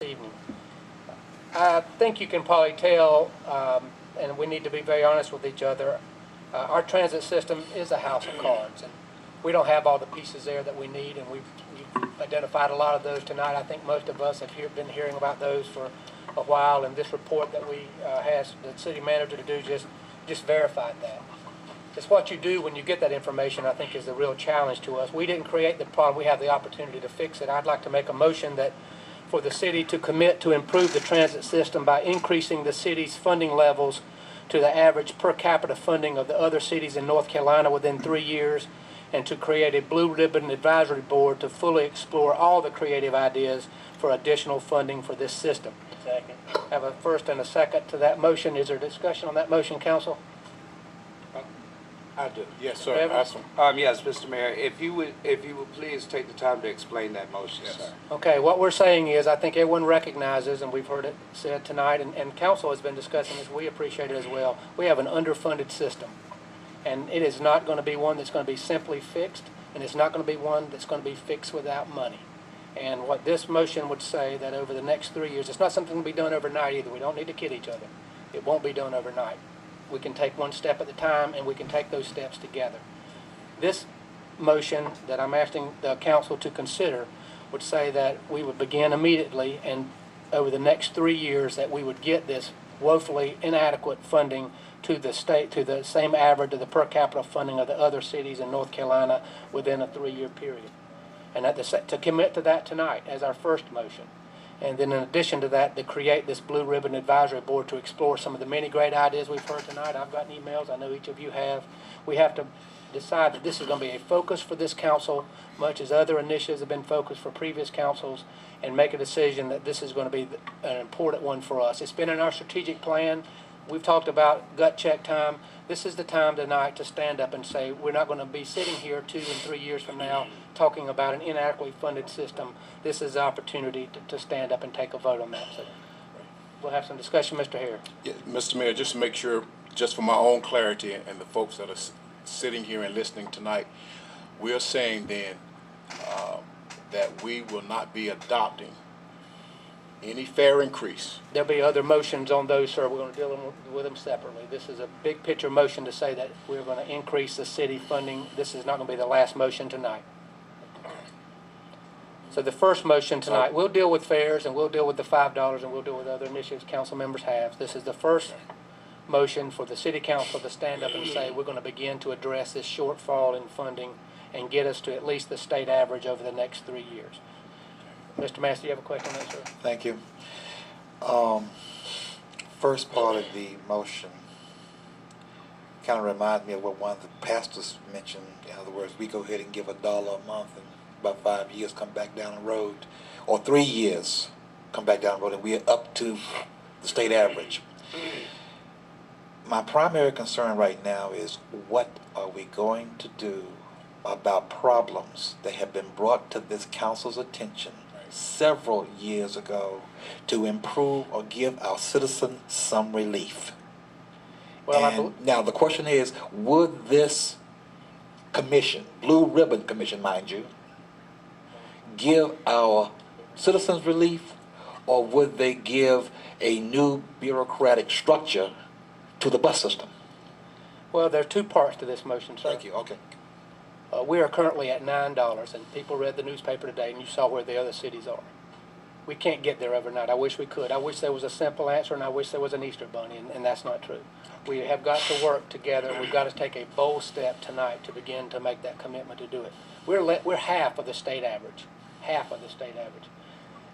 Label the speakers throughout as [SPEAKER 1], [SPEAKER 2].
[SPEAKER 1] Evening. I think you can probably tell, and we need to be very honest with each other, our transit system is a house of cards, and we don't have all the pieces there that we need, and we've identified a lot of those tonight. I think most of us have been hearing about those for a while, and this report that we asked the city manager to do just verified that. It's what you do when you get that information, I think, is the real challenge to us. We didn't create the problem. We have the opportunity to fix it. I'd like to make a motion that for the city to commit to improve the transit system by increasing the city's funding levels to the average per capita funding of the other cities in North Carolina within 3 years, and to create a blue ribbon advisory board to fully explore all the creative ideas for additional funding for this system. Second. Have a first and a second to that motion. Is there discussion on that motion, council?
[SPEAKER 2] I do. Yes, sir.
[SPEAKER 3] Yes, Mr. Mayor, if you would please take the time to explain that motion, yes, sir.
[SPEAKER 1] Okay, what we're saying is, I think everyone recognizes, and we've heard it said tonight, and council has been discussing this, we appreciate it as well, we have an underfunded system. And it is not going to be one that's going to be simply fixed, and it's not going to be one that's going to be fixed without money. And what this motion would say, that over the next 3 years, it's not something to be done overnight either. We don't need to kid each other. It won't be done overnight. We can take one step at a time, and we can take those steps together. This motion that I'm asking the council to consider would say that we would begin immediately, and over the next 3 years that we would get this woefully inadequate funding to the state, to the same average of the per capita funding of the other cities in North Carolina within a 3-year period. And to commit to that tonight as our first motion. And then in addition to that, to create this blue ribbon advisory board to explore some of the many great ideas we've heard tonight. I've gotten emails, I know each of you have. We have to decide that this is going to be a focus for this council, much as other initiatives have been focused for previous councils, and make a decision that this is going to be an important one for us. It's been in our strategic plan. We've talked about gut check time. This is the time tonight to stand up and say we're not going to be sitting here 2 and 3 years from now talking about an inadequately funded system. This is the opportunity to stand up and take a vote on that. So we'll have some discussion. Mr. Hare.
[SPEAKER 2] Yeah, Mr. Mayor, just to make sure, just for my own clarity and the folks that are sitting here and listening tonight, we're saying then that we will not be adopting any fare increase.
[SPEAKER 1] There'll be other motions on those, sir. We're going to deal with them separately. This is a big picture motion to say that we're going to increase the city funding. This is not going to be the last motion tonight. So the first motion tonight, we'll deal with fares, and we'll deal with the $5, and we'll deal with other initiatives council members have. This is the first motion for the city council to stand up and say we're going to begin to address this shortfall in funding and get us to at least the state average over the next 3 years. Mr. Master, you have a question on that, sir?
[SPEAKER 4] Thank you. First part of the motion kind of reminds me of what one of the pastors mentioned. In other words, we go ahead and give $1 a month, and about 5 years come back down the road, or 3 years come back down the road, and we're up to the state average. My primary concern right now is what are we going to do about problems that have been brought to this council's attention several years ago to improve or give our citizens some relief. Well, now the question is, would this commission, Blue Ribbon Commission, mind you, give our citizens relief, or would they give a new bureaucratic structure to the bus system?
[SPEAKER 1] Well, there are two parts to this motion, sir.
[SPEAKER 4] Thank you. Okay.
[SPEAKER 1] We are currently at $9, and people read the newspaper today, and you saw where the other cities are. We can't get there overnight. I wish we could. I wish there was a simple answer, and I wish there was an Easter bunny, and that's not true. We have got to work together. We've got to take a bold step tonight to begin to make that commitment to do it. We're half of the state average. Half of the state average.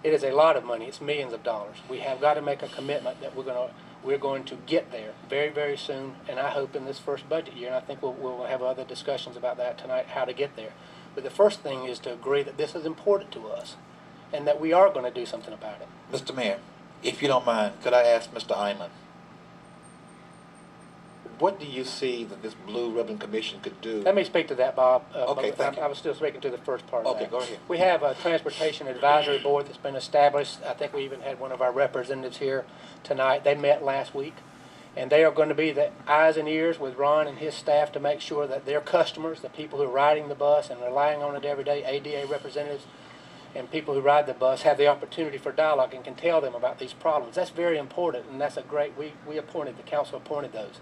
[SPEAKER 1] It is a lot of money. It's millions of dollars. We have got to make a commitment that we're going to get there very, very soon, and I hope in this first budget year, and I think we'll have other discussions about that tonight, how to get there. But the first thing is to agree that this is important to us and that we are going to do something about it.
[SPEAKER 4] Mr. Mayor, if you don't mind, could I ask Mr. Hyman, what do you see that this Blue Ribbon Commission could do?
[SPEAKER 1] Let me speak to that, Bob.
[SPEAKER 4] Okay, thank you.
[SPEAKER 1] I was still speaking to the first part of that.
[SPEAKER 4] Okay, go ahead.
[SPEAKER 1] We have a transportation advisory board that's been established. I think we even had one of our representatives here tonight. They met last week, and they are going to be the eyes and ears with Ron and his staff to make sure that their customers, the people who are riding the bus and relying on it every day, ADA representatives, and people who ride the bus have the opportunity for dialogue and can tell them about these problems. That's very important, and that's a great, we appointed, the council appointed those.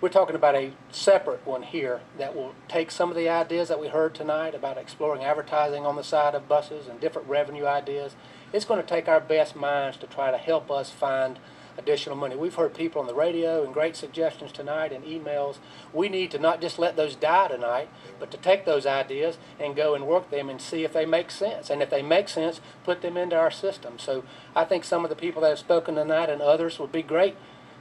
[SPEAKER 1] We're talking about a separate one here that will take some of the ideas that we heard tonight about exploring advertising on the side of buses and different revenue ideas. It's going to take our best minds to try to help us find additional money. We've heard people on the radio and great suggestions tonight and emails. We need to not just let those die tonight, but to take those ideas and go and work them and see if they make sense. And if they make sense, put them into our system. So I think some of the people that have spoken tonight and others would be great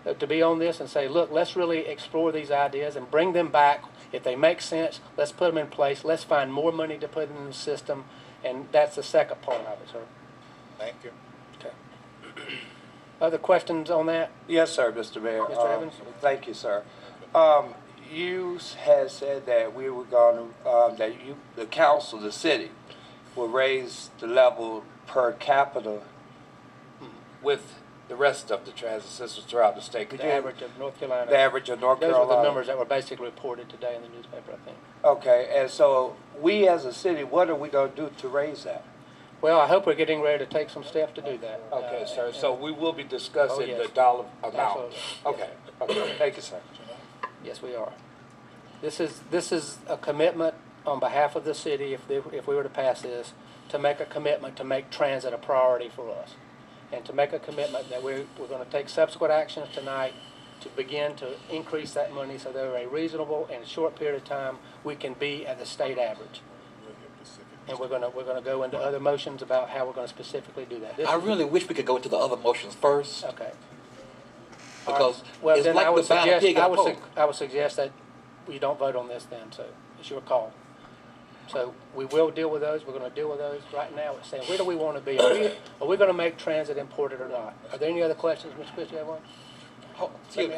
[SPEAKER 1] to be on this and say, look, let's really explore these ideas and bring them back. If they make sense, let's put them in place. Let's find more money to put in the system. And that's the second part of it, sir.
[SPEAKER 4] Thank you.
[SPEAKER 1] Okay. Other questions on that?
[SPEAKER 3] Yes, sir, Mr. Mayor.
[SPEAKER 1] Mr. Evans?
[SPEAKER 3] Thank you, sir. You had said that we were going to, the council, the city, will raise the level per capita with the rest of the transit systems throughout the state.
[SPEAKER 1] The average of North Carolina.
[SPEAKER 3] The average of North Carolina.
[SPEAKER 1] Those are the numbers that were basically reported today in the newspaper, I think.
[SPEAKER 3] Okay, and so we as a city, what are we going to do to raise that?
[SPEAKER 1] Well, I hope we're getting ready to take some steps to do that.
[SPEAKER 3] Okay, sir. So we will be discussing
[SPEAKER 1] yes.
[SPEAKER 3] the dollar amount.
[SPEAKER 1] Absolutely.
[SPEAKER 3] Okay. Okay. Thank you, sir.
[SPEAKER 1] Yes, we are. This is a commitment on behalf of the city, if we were to pass this, to make a commitment to make transit a priority for us, and to make a commitment that we're going to take subsequent actions tonight to begin to increase that money so that over a reasonable and short period of time we can be at the state average. And we're going to go into other motions about how we're going to specifically do that.
[SPEAKER 4] I really wish we could go into the other motions first.
[SPEAKER 1] Okay.
[SPEAKER 4] Because
[SPEAKER 1] well,
[SPEAKER 4] it's
[SPEAKER 1] then
[SPEAKER 4] like
[SPEAKER 1] I would
[SPEAKER 4] the buying a
[SPEAKER 1] suggest
[SPEAKER 4] pig in a poke.
[SPEAKER 1] I would suggest that we don't vote on this then. So it's your call. So we will deal with those. We're going to deal with those right now. It's saying where do we want to be? Are we going to make transit important or not? Are there any other questions, Mr. Chris? You have one?
[SPEAKER 4] Oh, excuse me.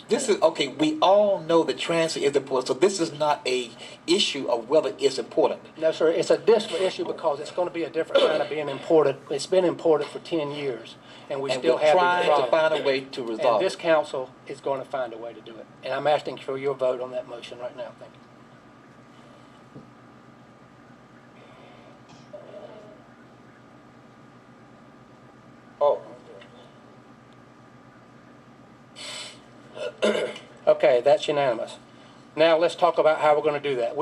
[SPEAKER 4] This is okay. We all know that transit is important, so this is not a issue of whether it's important.
[SPEAKER 1] No, sir. It's a different issue because it's going to be a different kind of being imported. It's been imported for 10 years, and we still have
[SPEAKER 4] trying
[SPEAKER 1] these
[SPEAKER 4] to
[SPEAKER 1] problems.
[SPEAKER 4] find a way to
[SPEAKER 1] And
[SPEAKER 4] resolve
[SPEAKER 1] this
[SPEAKER 4] it.
[SPEAKER 1] council is going to find a way to do it. And I'm asking for your vote on that motion right now. Thank you.
[SPEAKER 3] Oh.
[SPEAKER 1] Okay, that's unanimous. Now let's talk about how we're going to do that.